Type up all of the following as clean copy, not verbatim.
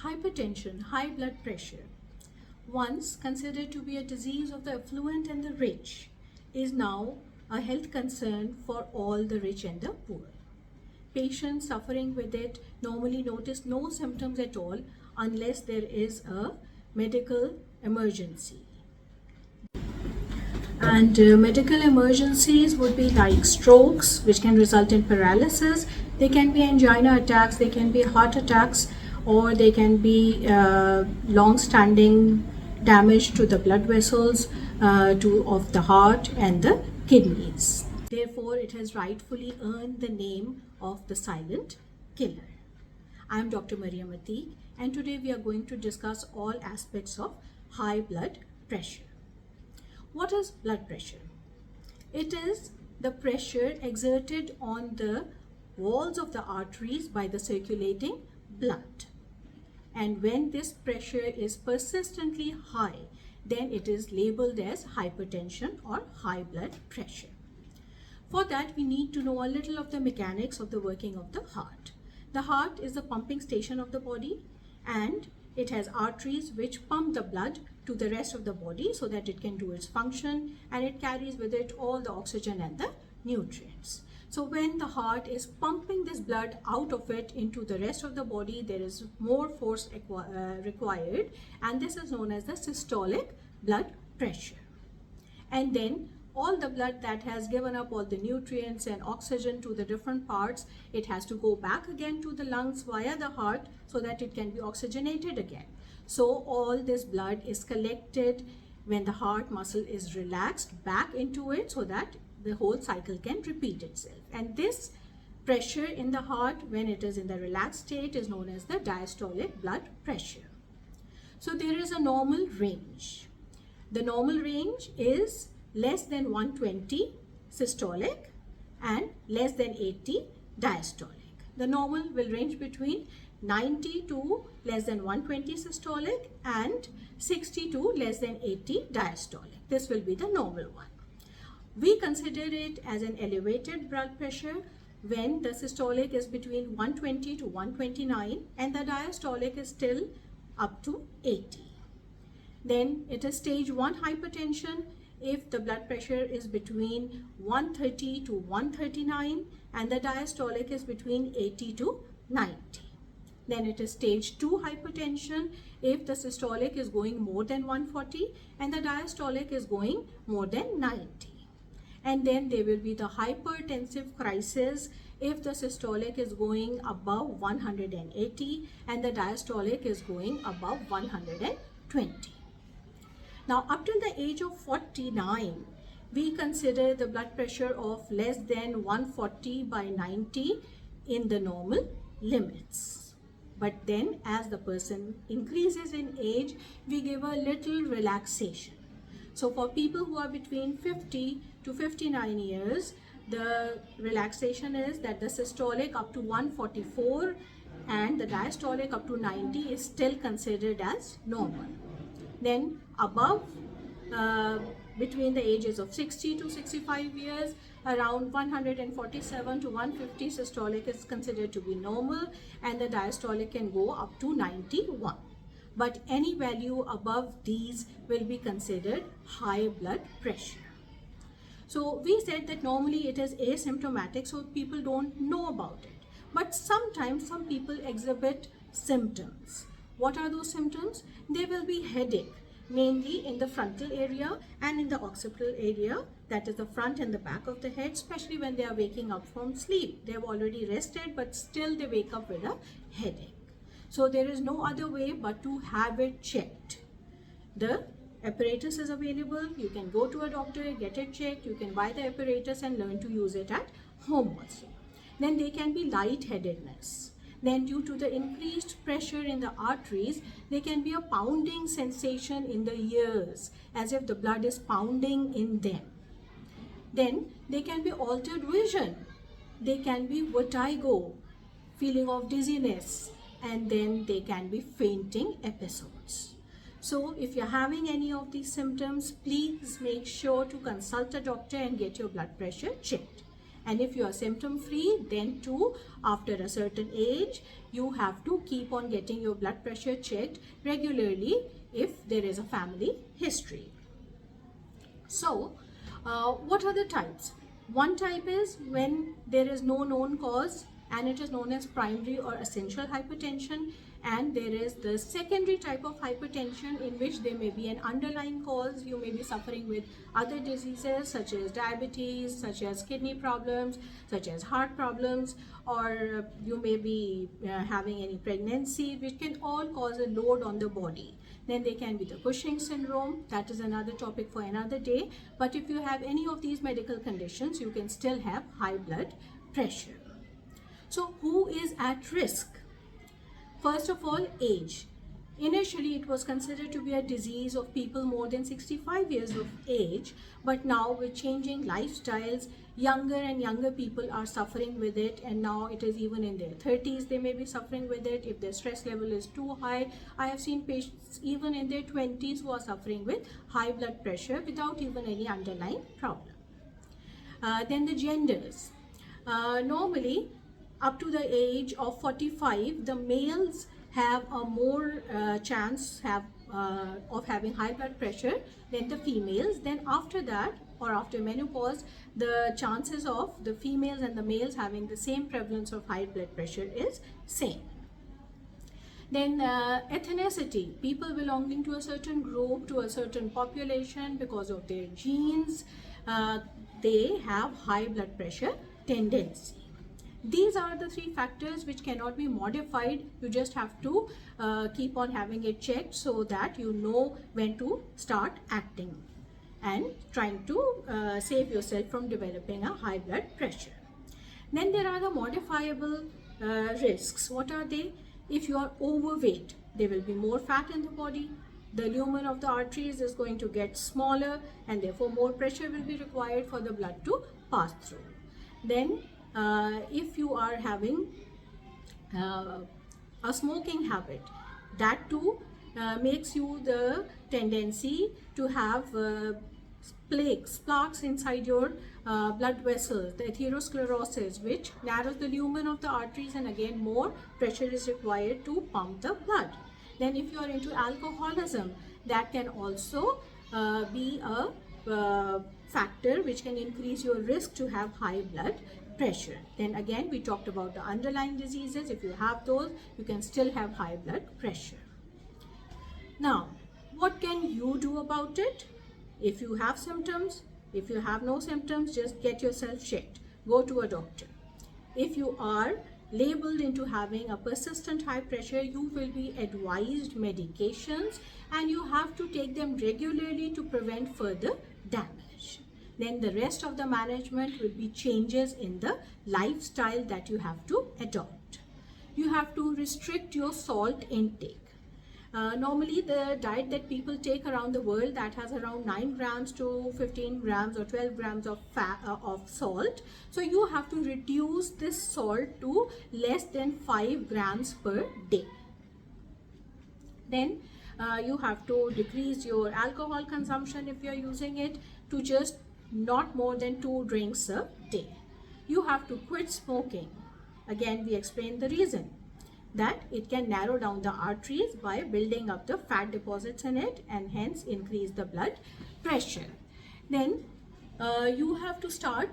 Hypertension, high blood pressure, once considered to be a disease of the affluent and the rich, is now a health concern for all the rich and the poor. Patients suffering with it normally notice no symptoms at all unless there is a medical emergency. And medical emergencies would be like strokes, which can result in paralysis. They can be angina attacks, they can be heart attacks, or they can be long-standing damage to the blood vessels of the heart and the kidneys. Therefore, it has rightfully earned the name of the silent killer. I am Dr. Mariam Ateek, and today we are going to discuss all aspects of high blood pressure. What is blood pressure? It is the pressure exerted on the walls of the arteries by the circulating blood. And when this pressure is persistently high, then it is labeled as hypertension or high blood pressure. For that, we need to know a little of the mechanics of the working of the heart. The heart is the pumping station of the body, and it has arteries which pump the blood to the rest of the body so that it can do its function, and it carries with it all the oxygen and the nutrients. So when the heart is pumping this blood out of it into the rest of the body, there is more force required, and this is known as the systolic blood pressure. And then all the blood that has given up all the nutrients and oxygen to the different parts, it has to go back again to the lungs via the heart so that it can be oxygenated again. So all this blood is collected when the heart muscle is relaxed back into it so that the whole cycle can repeat itself. And this pressure in the heart when it is in the relaxed state is known as the diastolic blood pressure. So there is a normal range. The normal range is less than 120 systolic and less than 80 diastolic. The normal will range between 90 to less than 120 systolic and 60 to less than 80 diastolic. This will be the normal one. We consider it as an elevated blood pressure when the systolic is between 120 to 129 and the diastolic is still up to 80. Then it is stage 1 hypertension if the blood pressure is between 130 to 139 and the diastolic is between 80 to 90. Then it is stage 2 hypertension if the systolic is going more than 140 and the diastolic is going more than 90. And then there will be the hypertensive crisis if the systolic is going above 180 and the diastolic is going above 120. Now, up to the age of 49, we consider the blood pressure of less than 140 by 90 in the normal limits. But then as the person increases in age, we give a little relaxation. So for people who are between 50 to 59 years, the relaxation is that the systolic up to 144 and the diastolic up to 90 is still considered as normal. Then above, between the ages of 60 to 65 years, around 147 to 150 systolic is considered to be normal and the diastolic can go up to 91. But any value above these will be considered high blood pressure. So we said that normally it is asymptomatic, so people don't know about it. But sometimes some people exhibit symptoms. What are those symptoms? There will be headache, mainly in the frontal area and in the occipital area, that is the front and the back of the head, especially when they are waking up from sleep. They have already rested, but still they wake up with a headache. So there is no other way but to have it checked. The apparatus is available. You can go to a doctor, get it checked. You can buy the apparatus and learn to use it at home also. Then there can be lightheadedness. Then due to the increased pressure in the arteries, there can be a pounding sensation in the ears, as if the blood is pounding in them. Then there can be altered vision. There can be vertigo, feeling of dizziness, and then there can be fainting episodes. So if you're having any of these symptoms, please make sure to consult a doctor and get your blood pressure checked. And if you are symptom free, then too, after a certain age, you have to keep on getting your blood pressure checked regularly if there is a family history. So, what are the types? One type is when there is no known cause, and it is known as primary or essential hypertension. And there is the secondary type of hypertension, in which there may be an underlying cause. You may be suffering with other diseases such as diabetes, such as kidney problems, such as heart problems, or you may be having any pregnancy, which can all cause a load on the body. Then there can be the Cushing syndrome. That is another topic for another day. But if you have any of these medical conditions, you can still have high blood pressure. So who is at risk? First of all, age. Initially, it was considered to be a disease of people more than 65 years of age, but now with changing lifestyles, younger and younger people are suffering with it, and now it is even in their 30s they may be suffering with it if their stress level is too high. I have seen patients even in their 20s who are suffering with high blood pressure without even any underlying problem. Then the genders. Normally, up to the age of 45, the males have a more chance of having high blood pressure than the females. Then after that, or after menopause, the chances of the females and the males having the same prevalence of high blood pressure is same. Then ethnicity, people belonging to a certain group, to a certain population, because of their genes, they have high blood pressure tendency. These are the three factors which cannot be modified. You just have to keep on having it checked so that you know when to start acting and trying to save yourself from developing a high blood pressure. Then there are the modifiable risks. What are they? If you are overweight, there will be more fat in the body. The lumen of the arteries is going to get smaller, and therefore more pressure will be required for the blood to pass through. Then if you are having a smoking habit, that too makes you the tendency to have plaques inside your blood vessels, the atherosclerosis, which narrows the lumen of the arteries, and again more pressure is required to pump the blood. Then if you are into alcoholism, that can also be a factor which can increase your risk to have high blood pressure. Then again, we talked about the underlying diseases. If you have those, you can still have high blood pressure. Now, what can you do about it? If you have symptoms, if you have no symptoms, just get yourself checked. Go to a doctor. If you are labeled into having a persistent high pressure, you will be advised medications, and you have to take them regularly to prevent further damage. Then the rest of the management will be changes in the lifestyle that you have to adopt. You have to restrict your salt intake. Normally, the diet that people take around the world, that has around 9 grams to 15 grams or 12 grams of of salt. So you have to reduce this salt to less than 5 grams per day. Then you have to decrease your alcohol consumption if you are using it to just not more than 2 drinks a day. You have to quit smoking. Again, we explained the reason, that it can narrow down the arteries by building up the fat deposits in it, and hence increase the blood pressure. Then you have to start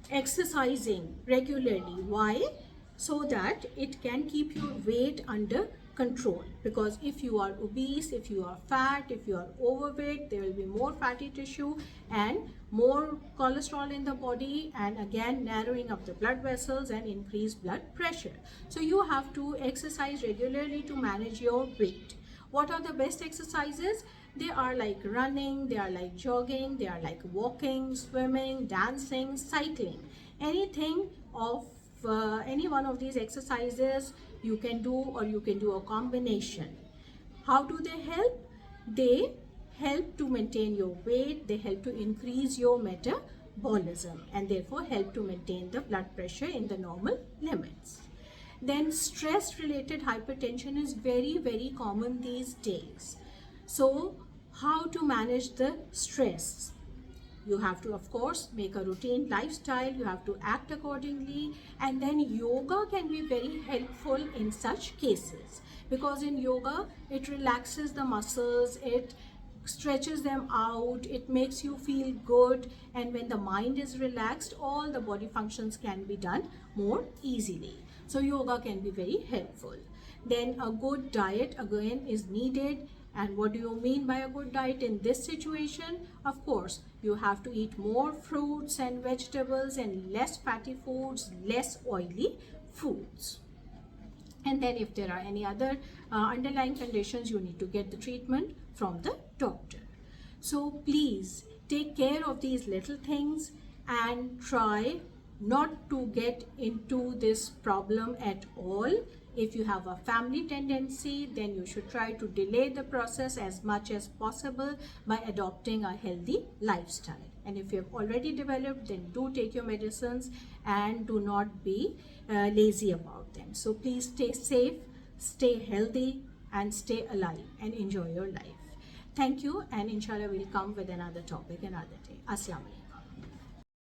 exercising regularly. Why? So that it can keep your weight under control, because if you are obese, if you are fat, if you are overweight, there will be more fatty tissue and more cholesterol in the body, and again narrowing of the blood vessels and increased blood pressure. So you have to exercise regularly to manage your weight. What are the best exercises? They are like running, they are like jogging, they are like walking, swimming, dancing, cycling. Anything of any one of these exercises you can do, or you can do a combination. How do they help? They help to maintain your weight, they help to increase your metabolism, and therefore help to maintain the blood pressure in the normal limits. Then stress related hypertension is very, very common these days. So how to manage the stress? You have to, of course, make a routine lifestyle. You have to act accordingly. And then yoga can be very helpful in such cases, because in yoga, it relaxes the muscles, it stretches them out, it makes you feel good. And when the mind is relaxed, all the body functions can be done more easily. So yoga can be very helpful. Then a good diet again is needed. And what do you mean by a good diet in this situation? Of course, you have to eat more fruits and vegetables and less fatty foods, less oily foods. And then if there are any other underlying conditions, you need to get the treatment from the doctor. So please take care of these little things and try not to get into this problem at all. If you have a family tendency, then you should try to delay the process as much as possible by adopting a healthy lifestyle. And if you have already developed, then do take your medicines and do not be lazy about them. So please stay safe, stay healthy, and stay alive and enjoy your life. Thank you, and inshallah we'll come with another topic another day. Assalamu alaikum.